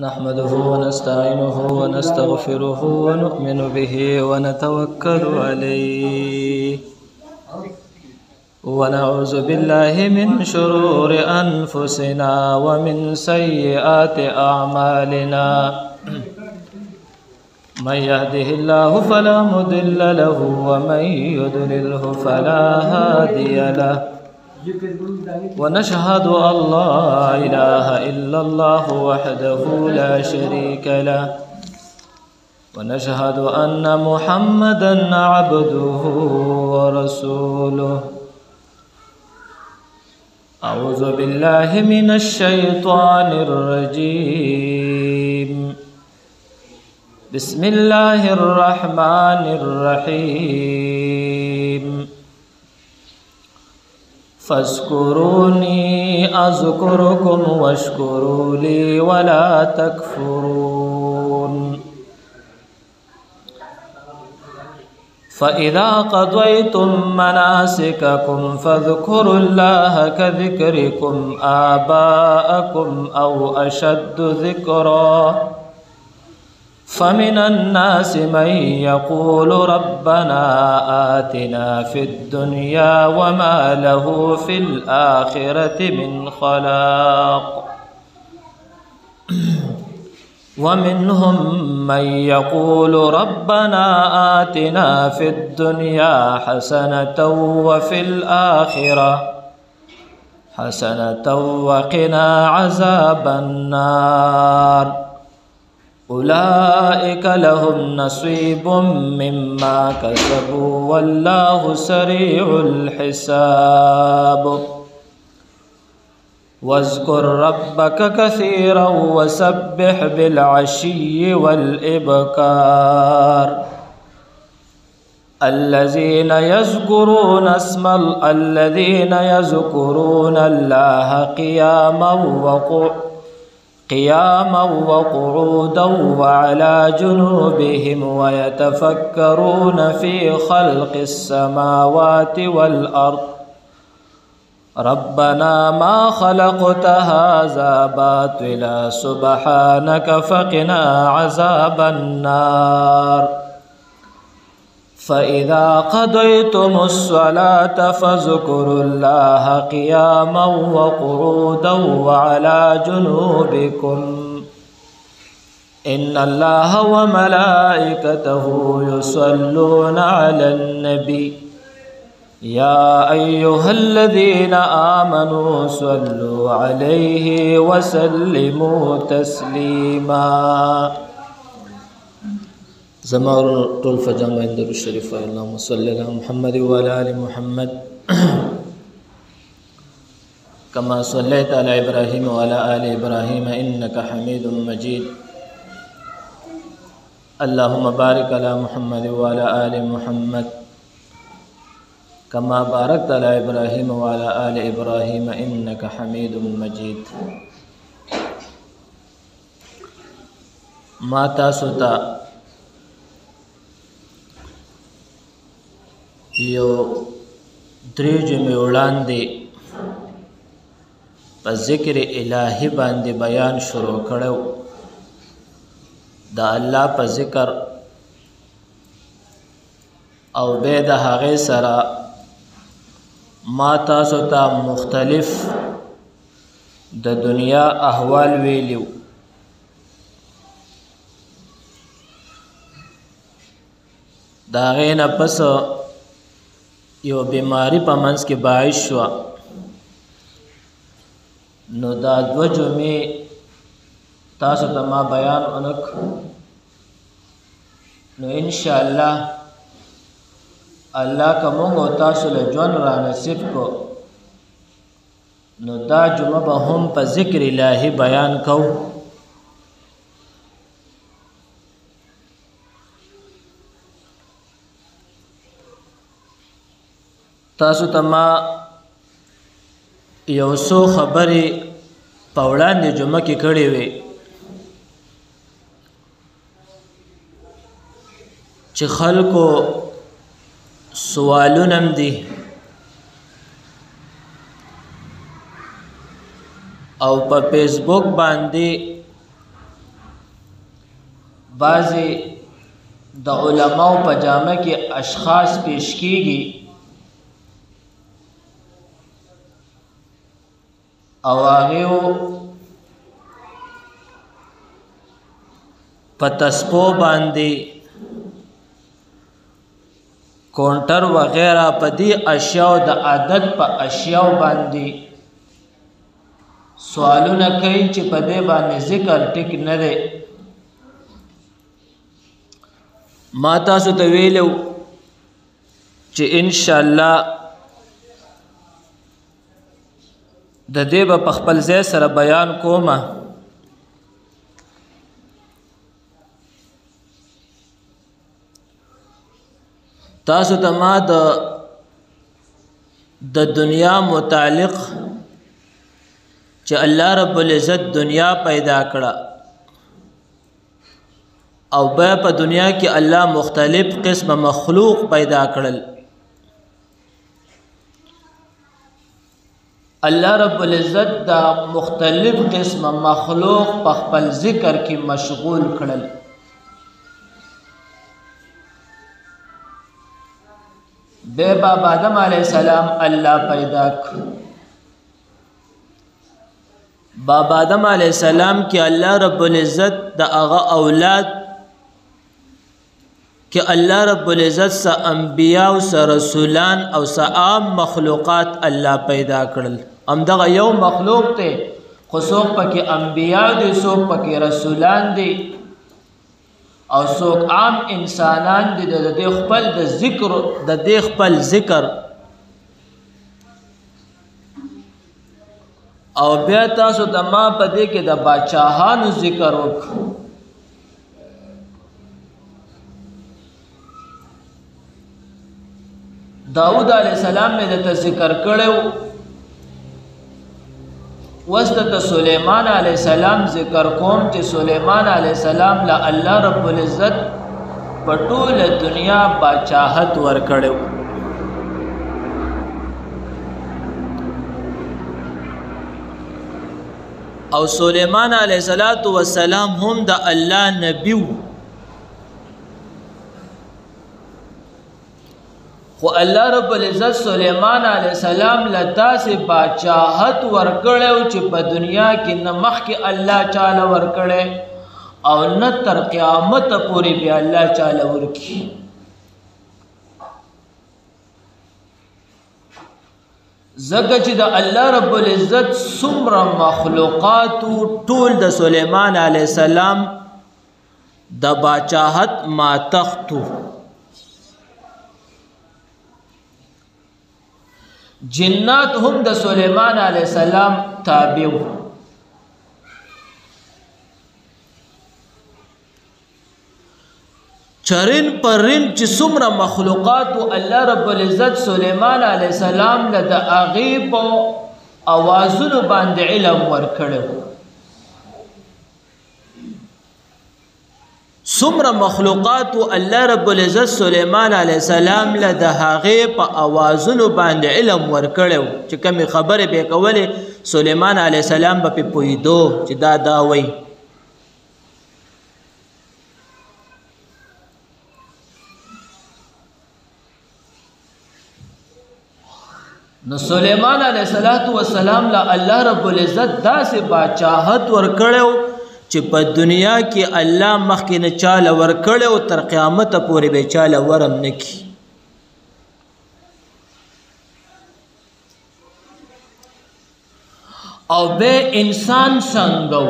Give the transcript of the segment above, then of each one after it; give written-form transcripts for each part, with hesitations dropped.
نحمده ونستعينه ونستغفره ونؤمن به ونتوكل عليه ونعوذ بالله من شرور أنفسنا ومن سيئات أعمالنا من يهده الله فلا مضل له ومن يضلله فلا هادي له ونشهد أن لا إله إلا الله وحده لا شريك له ونشهد أن محمدا عبده ورسوله أعوذ بالله من الشيطان الرجيم بسم الله الرحمن الرحيم فاذكروني أذكركم واشكروا لي ولا تكفرون فإذا قضيتم مناسككم فاذكروا الله كذكركم آباءكم أو أشد ذكرا فمن الناس من يقول ربنا آتنا في الدنيا وما له في الآخرة من خلاق ومنهم من يقول ربنا آتنا في الدنيا حسنة وفي الآخرة حسنة وقنا عذاب النار أولئك لهم نصيب مما كسبوا والله سريع الحساب واذكر ربك كثيرا وسبح بالعشي والإبكار الذين يذكرون الله قياما وقعودا وعلى جنوبهم ويتفكرون في خلق السماوات والأرض ربنا ما خلقت هذا باطلا سبحانك فقنا عذاب النار فإذا قضيتم الصلاة فاذكروا الله قياما وقعودا وعلى جنوبكم إن الله وملائكته يصلون على النبي يا أيها الذين آمنوا صلوا عليه وسلموا تسليما زمار طول فجامع الدر الشريف اللهم صل على محمد وعلى آل محمد كما صليت على إبراهيم وعلى آل إبراهيم إنك حميد مجيد اللهم بارك على محمد وعلى آل محمد كما باركت على إبراهيم وعلى آل إبراهيم إنك حميد مجيد ما تاسو ته یو درې جمعې وړاندې په ذکر الهي باندې بیان شروع کړو د الله په ذکر او به د هغې سره ما تاسو ته مختلف د دنیا احوال ویلیو د هغې نه پس یو بیماری په منځ کې باعث شوه نو دا دوه جمعې تاسو ته ما بیان ونک نو انشاءالله الله که موږ او تاسو له ژوند را نصیب کو نو دا جمعه به هم په ذکر الهي بیان کوو تاسو ته ما یو څو خبرې په وړاندې جمعه کې کړې وې چې خلکو سوالونه هم دي او په فیسبوک باندې بعضی د علماء په جامه کې اشخاص پیش کیږي او هغه په تسپو باندې کونټر وغیرہ په دې اشیاء د عادت په اشیاء باندې سوالونه کوي چې په دې باندې ذکر ټیک نه دی. ما تاسو ته ویلو چې ان شاء الله د دې په خپل ځای سره بیان کوم. تاسو ته ما د دنیا متعلق چې الله رب العزت دنیا پیدا کړه او بیا په دنیا کې الله مختلف قسم مخلوق پیدا کړل. الله رب العزت دا مختلف قسم مخلوق په خپل ذکر کې مشغول کړل. بے باب آدم علیہ السلام اللہ پیدا کر. باب آدم علیہ السلام کی اللہ رب العزت دا اغا اولاد کہ اللہ رب العزت سا انبیاء و سا رسولان او سا عام مخلوقات اللہ پیدا کرل. ام دا یو مخلوق تے خصوص پا کی انبیاء دی سوک پا کی رسولان دی او څوک عام انسانان دي د دې خپل د ذکر د دې خپل ذکر او بیا تاسو د ما په دې کې د باچاهانو ذکر وکړو. داود علیہ السلام میں د ذکر کړو وسط سلیمان علیہ السلام ذکر کوم چې سلیمان علیہ السلام لا الله رب العزت په ټول دنیا باچاهت ورکړو. او سلیمان علیہ السلام هم د الله نبی خو الله رب العزت سلیمان علیہ السلام لتا سے باچاہت ورکڑے چې په دنیا کې نه مخکې الله چاله ورکڑے او نه تر قیامت پورې به الله چاله ورکی. زکه چې د الله رب العزت څومره مخلوقات ټول د سلیمان علیہ السلام د باچاہت ماتختو. جنات هم د سلیمان علیہ السلام تابع. چرین پرین چې څومره مخلوقات الله رب العزت سلیمان علیہ السلام له د هغې په اوازونو باندې علم ورکړی. څومره مخلوقات الله رب العزت سلیمان علیہ السلام له د هغې په اوازونو باندې علم ورکړی چې کومې خبرې به یې کولې سلیمان علیہ السلام به پې پوهېدو چې دا وایي. نو سلیمان علیہ السلام له الله رب العزت داسې باچاهت ورکړی چې په دنیا کې الله مخکې نه چاله ورکړی او تر قیامت پورې به چاله ورم نه کي. او به انسان څنګه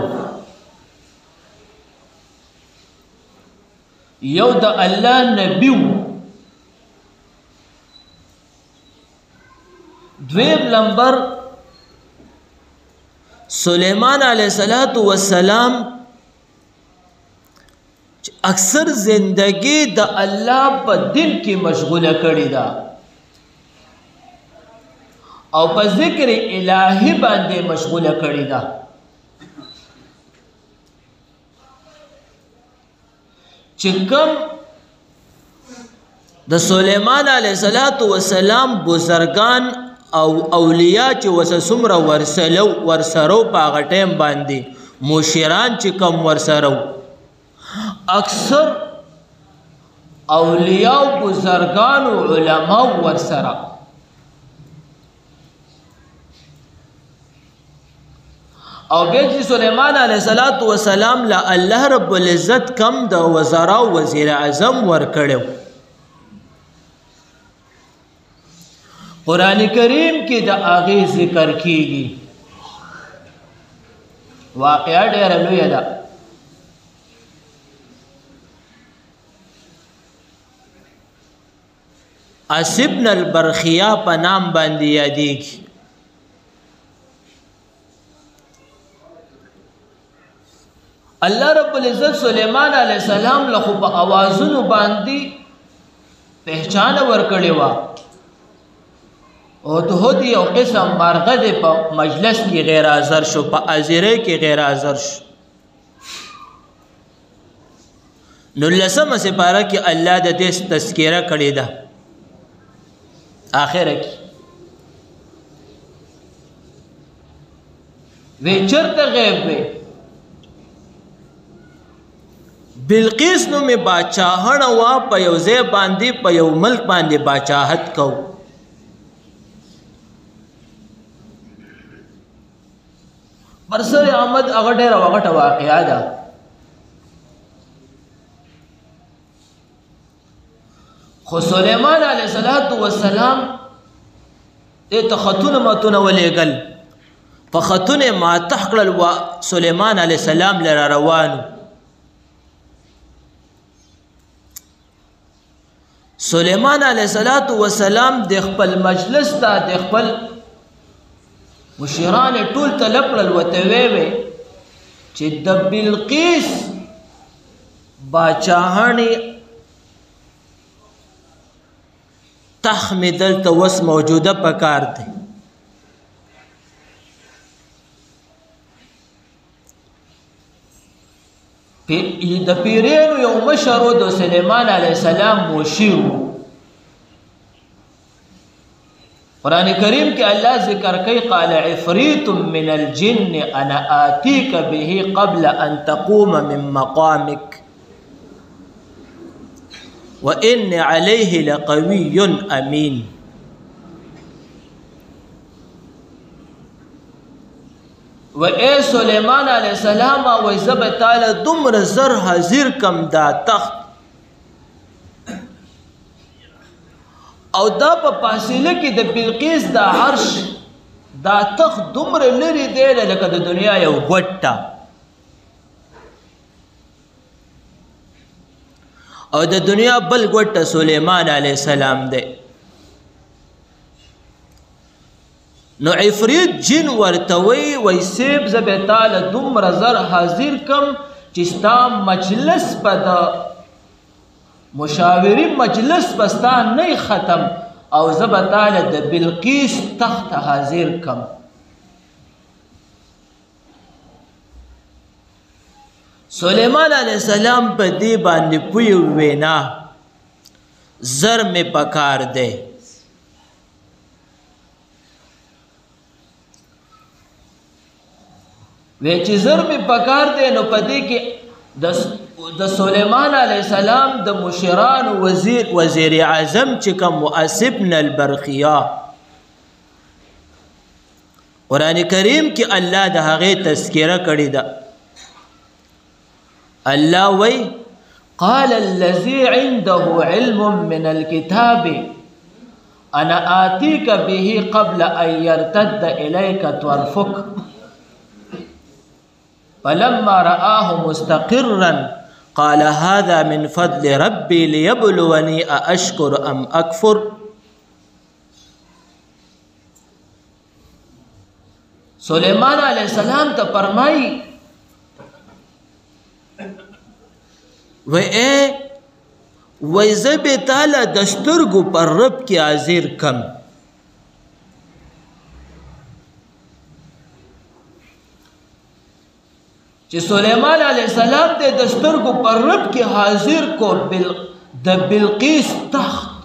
یو د الله نبی دویم نمبر سلیمان علیہ السلام اکثر زندگی د الله په دین کې مشغوله کړی دا او په ذکر الهی باندې مشغوله کړی دا. چې کوم د سلیمان علیہ السلام بزرگان او اولیاء چې وسه څومره ورسرو په هغه ټیم باندې مشران چې کم ورسرو اکثر اولیاء بزرگان و علماء ورسره او بیا چې سلیمان علیه السلام له الله رب العزت کم د وزرا او وزیر اعظم ورکړو قرآن کریم کې د هغې ذکر کیږي واقعه ډېره لویه ده اسبن البرخیا په نام باندې یادېږي الله رب العزت سلیمان علیه السلام له خو په اوازونو باندې پہچان ورکړې وه او هدهد یو قسم مرغه دی په مجلس کې غیر حاضر شو په حاضرۍ کې غیر حاضر شو نو لسمه سپاره کې الله د دې تذکره کړې ده آخره کې وی چرته غیب وی بلقیس نو می باچاهنه وا په یو ځای باندې په یو ملک باندې باچاهت کو برسر احمد هغه ډېره وغټه واقعه ده خو سلیمان علیه السلام دې ته خطونه ماتونه ولیږل په خطونه ماته کړل سلیمان علیه السلام لره روانو سلیمان علیه السلام د خپل مجلس ته د خپل مشران ټول طلب کړل ورته ویې چې د بلقیس باچاهانې تخت مې دلته اوس موجوده پکار دی د پیرینو یو مشر و د سلیمان علیه السلام مشیر و قرآن کریم کې الله ذکر کوي قال عفریت من الجن انا آتیک به قبل ان تقوم من مقامک وان علیه لقوی امین و اے سلیمان علیہ السلام و زب تعالی دمر زر حاضر کم دا تخت او دا په فاصله کې د بلقیس دا عرش دا تخت دمر لري دی لکه د دنیا یو ګوټه او د دنیا بل ګوټه سلیمان علیہ السلام دی نو عفریت جن ورتوي وای سیب زب تعالی دومره زر حاضر کم چې ستا مجلس په د مشاوري مجلس پستا نه ختم او زب تعالی د بلقیس تخت حاضر کم سلیمان علیہ السلام په دې باندې پوی وینا زر می پکار دی وی چې زر می پکار دی نو پدې کې د سلیمان علیه السلام د مشران وزیر اعظم چې کوم مؤسبن البرخیا قرآن کریم کې الله د هغې تذکره کړې ده الله وی قال الذي عنده علم من الكتاب انا آتيك به قبل ان يرتد اليك طرفك فلما رآه مستقرا قال هذا من فضل ربي ليبلوني أأشكر أم أكفر سلیمان علیہ السلام ته فرمائی وی زب تعالی دسترگو پر رب کی حاضر کم چې سلیمان علیہ السلام ته دسترگو پر رب کی حاضر کو د بلقیس تخت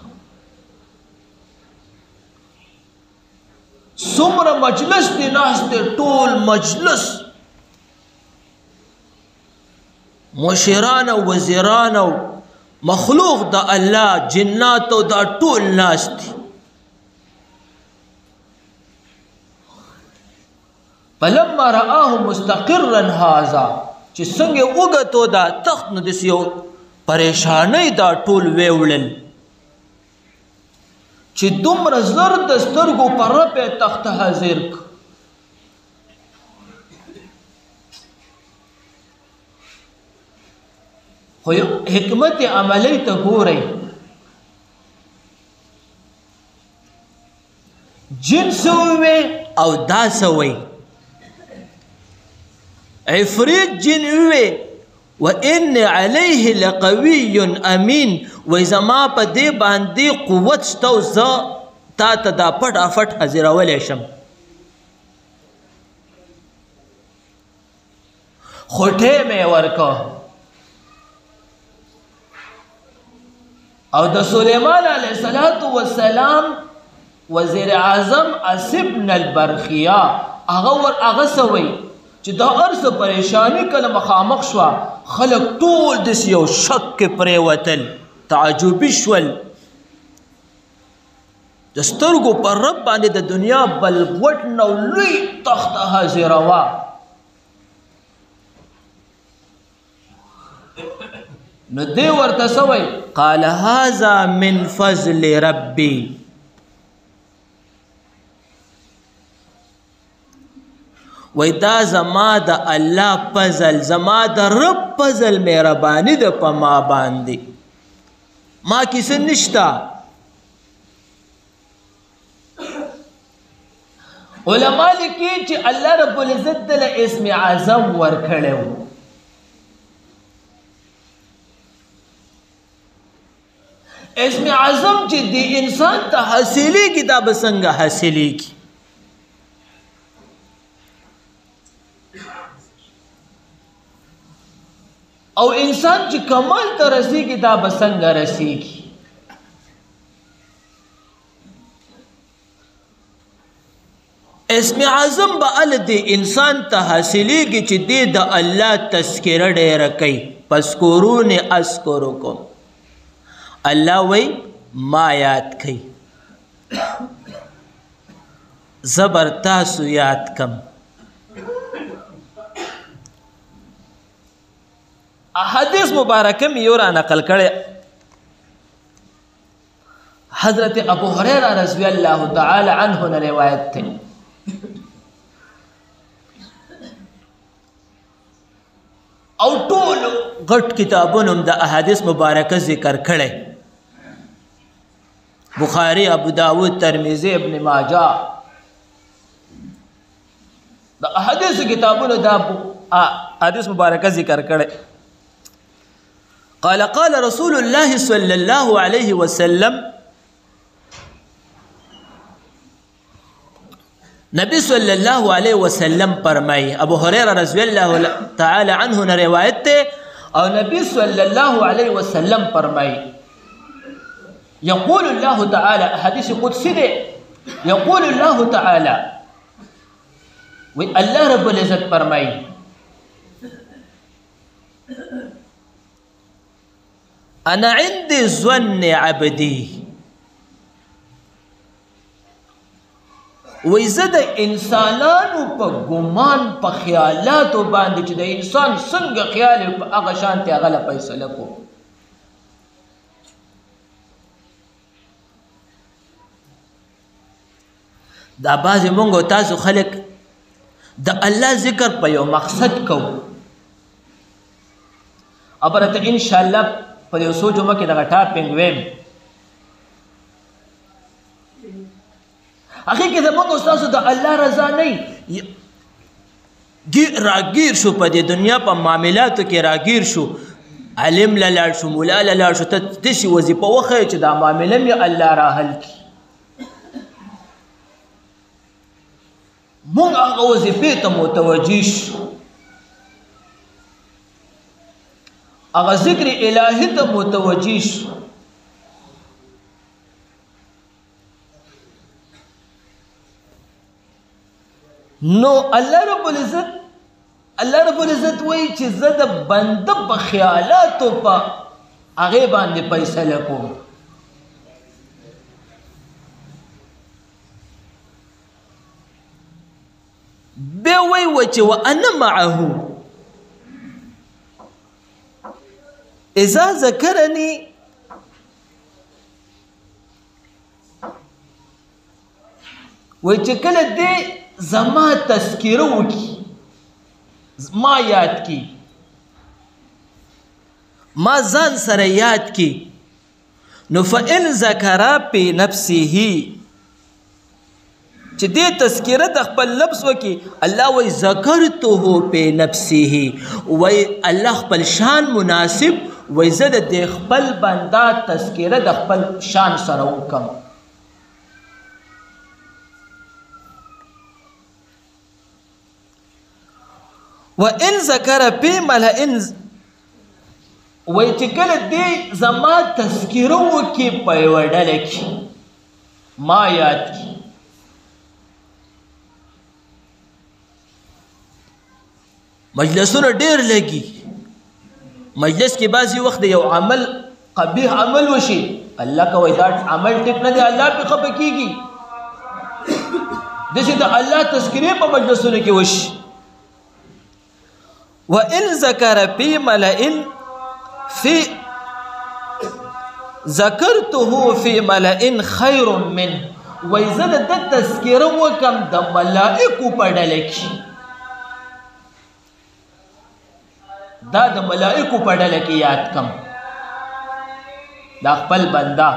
سمر مجلس دی ناس دی ټول مجلس مشران او وزیران او مخلوق د الله جنات او دا ټول ناس دي. فلما رآه مستقرا هذا چې څنګه وګتو دا تخت نو داسې یو پریشانۍ دا ټول ویوړل چې دومره زر د سترګو په رپ یې تخت حاضر کړ. خو حکمت عملی ته ګورئ، جن سوی او دا سوی عفریت جن وی وَإِنِّ عَلَيْهِ لَقَوِيٌّ أَمِينٌ وی زما په دې باندې قوت شته او زه تا ته دا فټافټ حاضرولی شم. خو ټیم یې ورکړ او د سلیمان علیه السلام وزیر اعظم اسب بن البرخیه هغه سوی چې دا ارسه پریشانی کله مخامخ شوه، خلک ټول داسې یو شک کې پرېوتل، تعجبي شول. د سترګو پر رب باندې د دنیا بل غوټ نه لوی تخت حاضره وه. نو دی ورته سوی قال هذا من فضل ربي وی دا زما د الله فضل، زما د رب فضل مهرباني ده په ما باندې، ما کې څه نشته. علما لیکي چې الله رب العزت دله اسم اعظم ورکړی و. اسم اعظم چې د انسان ته حاصلېږي دا به څنګه حاصلېږي؟ او انسان چې کمال ته رسیږي دا به څنګه رسیږي؟ اسم اعظم به ال د انسان ته حاصلېږي چې دی د الله تذکره ډېره کوي. فاذکرونی اذکرکم، الله وی ما یاد کوي، زبر تاسو یاد کم. حدیث مبارکه می یو را نقل کړی، حضرت ابو هریره رضی الله تعالی عنه نه روایت دی. او ټول غټ کتابونو د احادیث مبارکه ذکر کړی، بخاری، ابو داود، ترمذی، ابن ماجه، د احادیث کتابونو د احادیث مبارکه ذکر کړی. قال رسول الله صلى الله عليه وسلم، نبی صلی الله علیه وسلم فرمائی، ابو هریره رضی الله تعالی عنه نے روایت تے، اور نبی صلی اللہ علیہ وسلم فرمائی یقول اللہ تعالی، حدیث قدسی دے، یقول اللہ تعالی وی اللہ رب العزت فرمائی انا عند ظن عبدی، وی زه د انسانانو په ګمان په خیالاتو باندې چې د انسان څنګه خیال وي په هغه شانتې هغه له فیصله کوم. دا بعضې مونږ او تاسو خلک د الله ذکر په یو مقصد کوو. ابرته انشاءالله په یو څو جمعه کې دغه ټاپنګ ویم، هغې کې زموږ ستاسو د الله رضا نه راګیر شو، په دې دنیا په معاملاتو کې راګیر شو، عالم له لاړ شو، مولا له لاړ شو، ته داسې وظیفه وښیه چې دا معامله مې الله راحل کړي. مونږ هغه وظیفې ته متوجه شو، هغه ذکر الهي ته متوجه شو. نو الله رب العزت الله رب العزت وایي چې زه د بنده په خیالاتو په هغې باندې فیصله کوم. بیا وایي چې وانا معه اذا ذکرني وایي چې کله دې زما تذکره وکړي، ما یاد کی، ما ځان سره یاد کی، نو فإن ذکر پی نفسه چې دې تذکره د خپل نفس وکړي، الله وایي ذکرته پی نفسه، وایي الله خپل شان مناسب، وایي زه د دې خپل بنده تذکره د خپل شان سره وکم. وإن ذکر پی ملئن وایي چې کله دې زما تذکره وکړي په یوه ډله کې، ما یاد کړي، مجلسونه ډېر لګي، مجلس کې بعضې وخت د یو عمل قبیح عمل وشي، الله کوي دا عمل ټیک نه دی، الله پې خفه کېږي. داسې د الله تذکرې په مجلسونو کې وشي. وإن ذکر فی ملئن فی ذکرته فی ملئن خیر منه، وایي زه د ده تذکره وکم د ملائکو په ډله کې، دا د ملائکو په ډله کې یاد کم دا خپل بنده.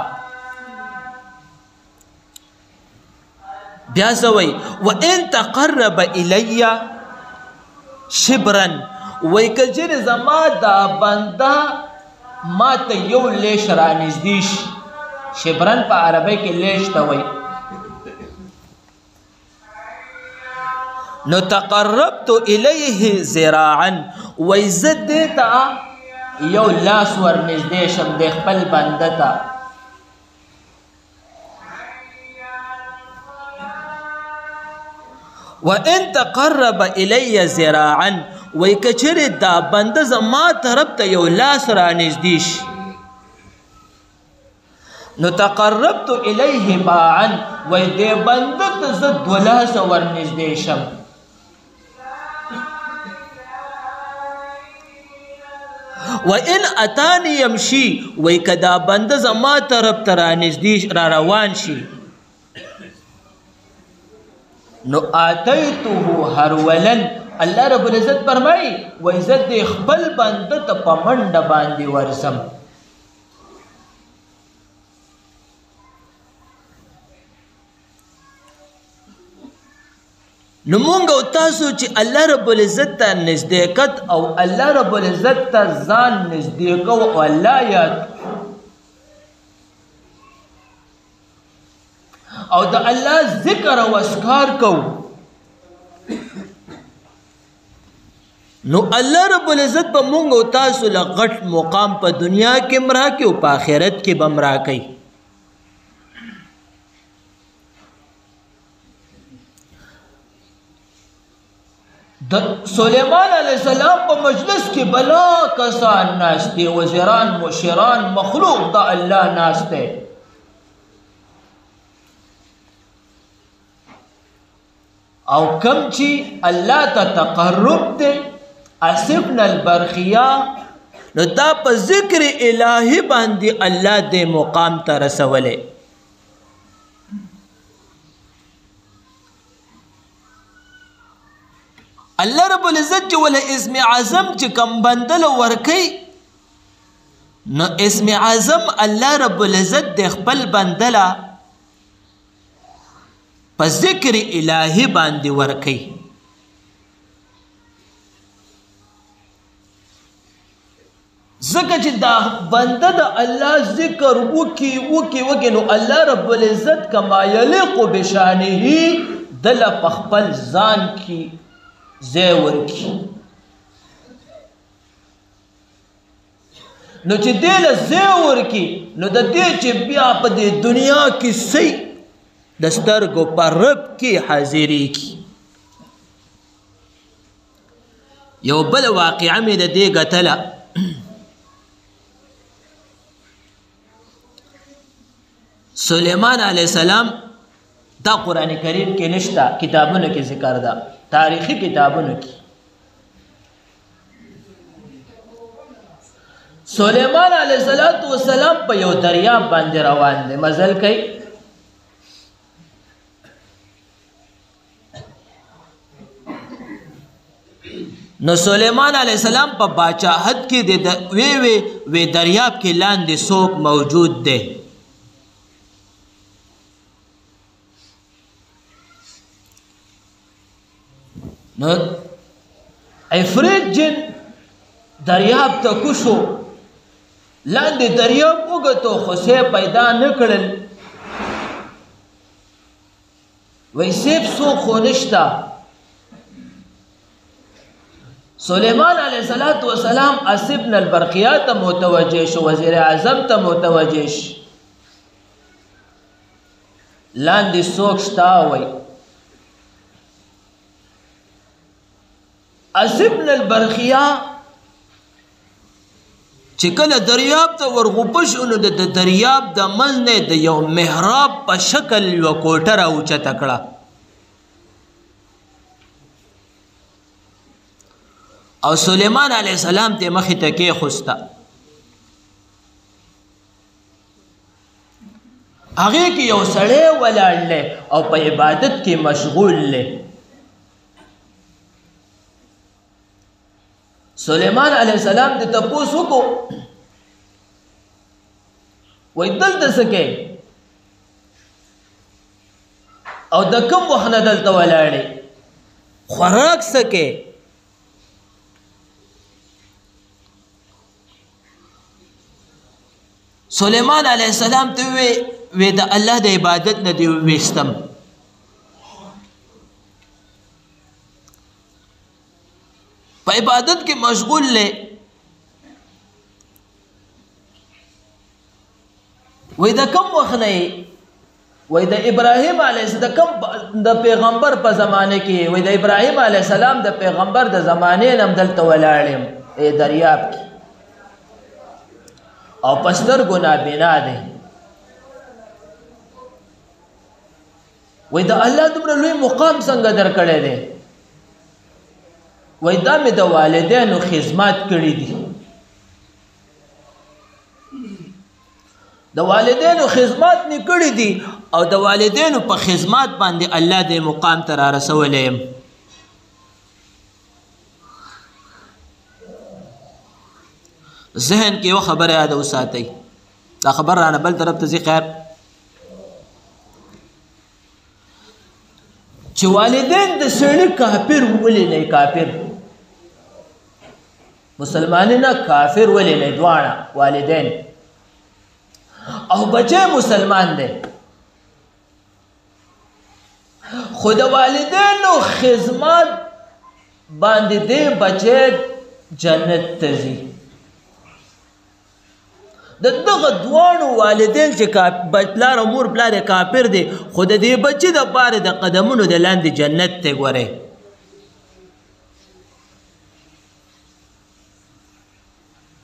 بیا څه وایي وإن تقرب الی شبرا، وایي که چېرې زما دا بنده ما ته یو لیش رانږدې شي، شبرن په عربۍ کې لیش ته وایي، نو تقربت الیه ذراعا، وایي زه دې ته یو لاس ورنږدې شم د خپل بنده ته. وإن تقرب الی ذراعا، وایي که چېرې دا بنده زما طرف ته یو لاس رانږدې شي، نو تقربت الیه باعا، وایي دې بنده ته زه دوه لاسه ورنږدې شم. وإن اتانی یمشي، وایي که دا بنده زما طرف ته رانږدې را روان شي، نو آتیته هرولن، الله رب العزت فرمایي وایي زه دې خپل بنده ته په منډه باندې ورځم. نو مونږ او تاسو چې الله رب العزت ته نزدېکت او الله رب العزت ته ځان نزدې کوو او الله یاد او د الله ذکر او اذکار کوو، نو الله رب العزت به مونږ او تاسو له غټ مقام په دنیا کې هم راکړي او په آخرت کې به هم راکړي. د سلیمان علیه السلام په مجلس کې بلا کسان ناست دي، وزیران، مشران، مخلوق د الله ناست دی. او کم چې الله ته تقرب دی، آصف البرخیا، نو دا په ذکر الهی باندې الله دې مقام ته رسولی. الله رب العزت چې ولا اسم اعظم چې کم بندل ورکی، نو اسم اعظم الله رب العزت د خپل بندلا په ذکر الهی باندې ورکی. ځکه چې دا بنده د الله ذکر وکي نو الله رب العزت کما یلیق بشانه دل په خپل ځان کې ځای ورکي. نو چې دې له ځای ورکي، نو د دې چې بیا په دې دنیا کې صحیح د سترګو په رب کې حاضرېږي. یو بل واقعه مې د دې ګټله. سلیمان علیه السلام دا قرآن کریم کې نشته، کتابونو کې ذکر ده، تاریخي کتابونو کې. سلیمان علیه السلام په یو دریاب باندې روان دی، مزل کوي. نو سلیمان علیه السلام په باچاهت کې د وی دریاب کې لاندې څوک موجود دی. نو عفریت جن دریاب ته کوشو، لاندې دریاب وګتو خو سیب پیدا نه کړل. وی سیب څوک خو نشته. سلیمان علیه السلام اسب بن البرقیه ته متوجه شو، وزیر اعظم ته متوجه شو، لاندې څوک شته وی. اسب بن البرقیه چې کله دریاب ته ورغوپه شو، نو د دریاب د منځ نه د یو محراب په شکل یوه کوټه راوچته کړه. او سلیمان علیه السلام ته مخې ته کېښوسته. هغې کې یو سړی ولاړ دی او په عبادت کې مشغول دی. سلیمان علیه السلام د تپوس وکړو، وایي دلته څه کوې او د کوم وخت نه دلته ولاړې، خوراک څه کوې؟ سلیمان علیه السلام ته وی د الله د عبادت نه دی ویستم. په عبادت کې مشغول لې. وی د کم وخت نه وی د ابراهیم علیه السلام د پیغمبر په زمانه کې، وی د ابراهیم علیه السلام د پیغمبر د زمانه نه دلته ولاړم دریاب کې، او پستر ګناه بنا دی. وی د الله دومره لوی مقام څنګه درکړی دی؟ وی دا مې د والدینو خدمت کړي دي. د والدینو خدمت مې کړي دي او د والدینو په خدمت باندې الله دې مقام ته را رسولی یم. ذهن کې یو خبره یاد وساتئ، دا خبر رانه بل طرف ته ځي. خیر، چې والدین د سړي کافر ولې نه؟ کافر مسلمان نه، کافر ولې نه؟ دواړه والدین او بچه مسلمان دی. خو د والدینو خدمت باندې دی بچه جنت ته ځي. د دغه دواړو والدین چې پلار او مور پلار یې کافر دی، خو د دې بچي دپاره د قدمونو د لاندې جنت دی. ګورئ،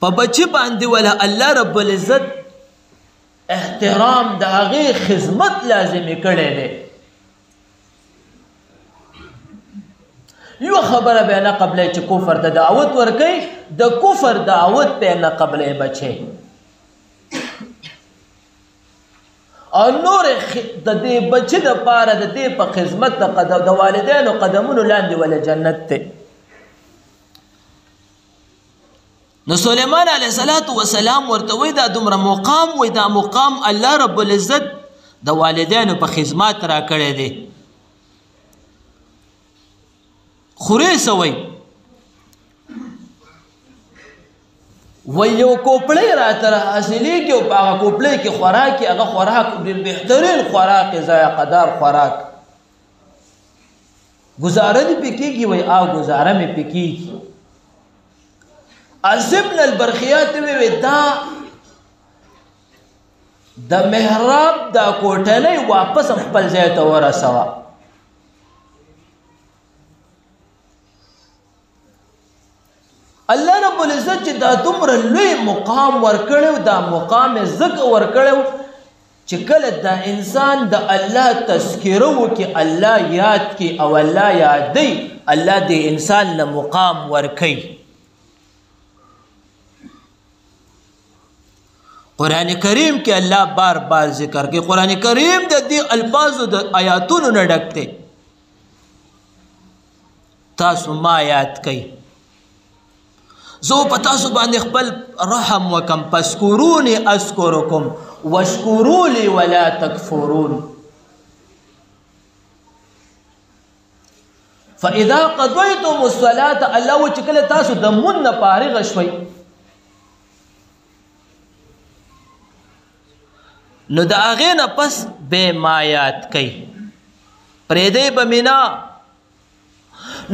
په بچي باندې ولا الله رب العزت احترام د هغې خدمت لازمي کړی دی. یو خبره به نه قبلې چې کفر ته دعوت ورکوي، د کفر دعوت ته نه قبلې بچي، او نور د دې بچي دپاره د دې په خدمت د والدینو قدمونو لاندې ولا جنت دی. نو سلیمان علیه السلام ورته وی دا دومره مقام، وی دا مقام الله رب العزت د والدینو په خدمت را کړی دی. خورې څه وی؟ وی یو کوپړی راته حاصلېږي او په هغه کوپړی کې خوراک یې، هغه خوراک ډېر بهترین خوراک یې، ذایقه‌دار خوراک، ګزاره دې پې کېږي. وی او ګزاره مې پې کېږي. اسب بن البرقیه ته وی دا د محراب دا کوټنۍ واپس خپل ځای ته ورسوه. الله رب العزت چې دا دومره لوی مقام ورکړو، دا مقام یې ځکه ورکړو چې کله دا انسان د الله تذکره وکړي، الله یاد کړي او الله یادوي، الله د انسان له مقام ورکوي. قرآن کریم کې الله بار بار ذکر کوي. قرآن کریم د دې الفاظو د آیاتونو نه ډک دی. تاسو ما یاد کړئ، زه په تاسو باندې خپل رحم وکم. فاذکروني اذکرکم واشکروا لی ولا تکفرون. فاذا قضیتم الصلاة، الله و چې کله تاسو د مونږ نه فارغ شوئ نو د هغې نه پس بې ما یاد کوئ، پرېږدئ به مې نه.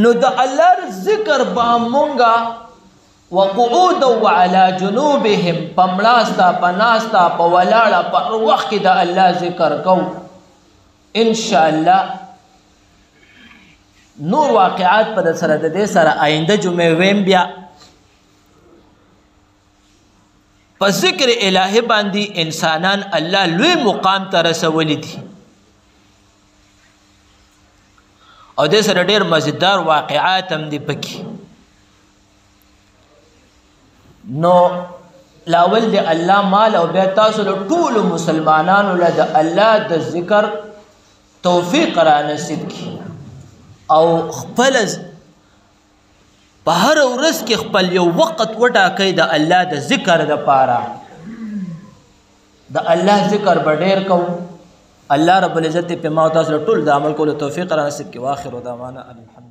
نو د الله ذکر به مونږه وقعودا وعلى جنوبهم، په مړاسته، په ناسته، په ولاړه، په هر وخت کې د الله ذکر کوو. انشاءالله نور واقعات په سره د دې سره آینده جمعې ویم. بیا په ذکر الهي باندې انسانان الله لوی مقام ته رسولی دي او دې سره ډېر مزیدار واقعات هم دي پکې. نو لاول د الله مال او بیا تاسو له ټولو مسلمانانو له د الله د ذکر توفیق را نصیب کړي او خپل په هر ورځ کې خپل یو وخت وټاکئ د الله د ذکر دپاره. د الله ذکر به ډېر کوو. الله رب العزت په ما او تاسو له ټول د عمل کولو توفیق را نصیب کړي. واخر دعوانا الحمد